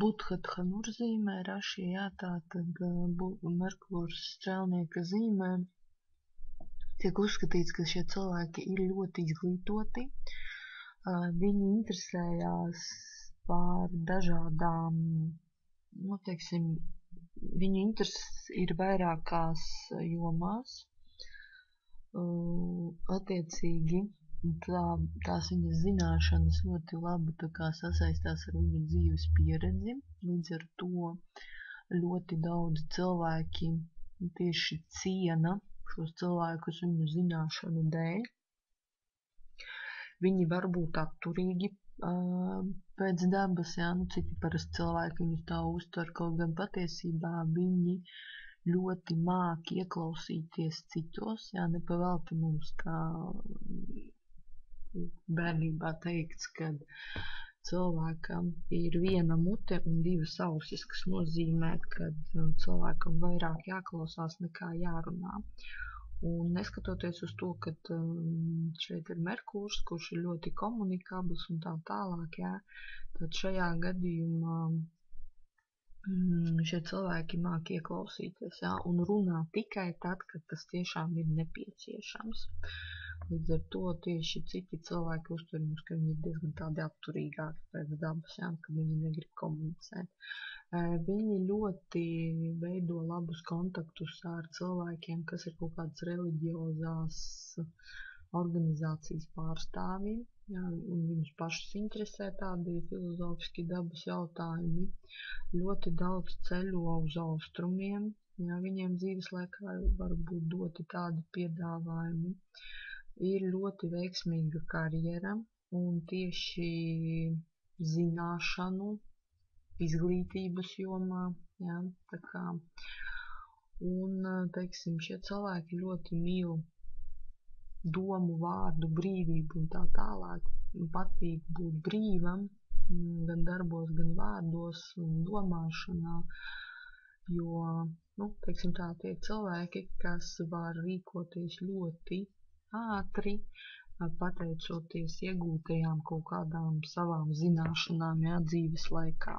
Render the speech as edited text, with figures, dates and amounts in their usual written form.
Budhatha nurzīmē rašie, jā, tātad Merkūrs strēlnieka zīmē tiek uzskatīts, ka šie cilvēki ir ļoti izglītoti. Viņi interesējās par dažādām, teiksim, viņu intereses ir vairākās jomās. Attiecīgi, tās viņas zināšanas ļoti labi sasaistās ar viņu dzīves pieredzi, līdz ar to ļoti daudz cilvēki tieši ciena šos cilvēkus viņu zināšanu dēļ. Viņi var būt atturīgi pēc dabas, jā, citi parasti cilvēki viņus tā uztver, kaut gan patiesībā viņi ļoti māk ieklausīties citos, jā, nepavēlti mums tā bērnībā teikts, ka cilvēkam ir viena mute un divas ausis, kas nozīmē, ka cilvēkam vairāk jāklausās nekā jārunā. Un neskatoties uz to, ka šeit ir Merkūrs, kurš ir ļoti komunikabls un tā tālāk, jā, tad šajā gadījumā šie cilvēki māk ieklausīties, jā, un runā tikai tad, kad tas tiešām ir nepieciešams. Līdz ar to tieši citi cilvēki uztver mums, ka viņi ir diezgan tādi atturīgāki pēc dabas, jā, kad viņi negrib komunicēt. Viņi ļoti veido labus kontaktus ar cilvēkiem, kas ir kaut kādas reliģiozās organizācijas pārstāvji, jā, un viņus pašus interesē tādi filozofiski dabas jautājumi. Ļoti daudz ceļo uz austrumiem, jā, viņiem dzīves laikā var būt doti tādi piedāvājumi. Ir ļoti veiksmīga karjera un tieši zināšanu, izglītības jomā, jā, tā kā. Un, teiksim, šie cilvēki ļoti mīl domu, vārdu, brīvību un tā tālāk. Patīk būt brīvam, gan darbos, gan vārdos un domāšanā, jo, teiksim tā, tie cilvēki, kas var rīkoties ļoti ātri, pateicoties iegūtajām kaut kādām savām zināšanām, jā, dzīves laikā.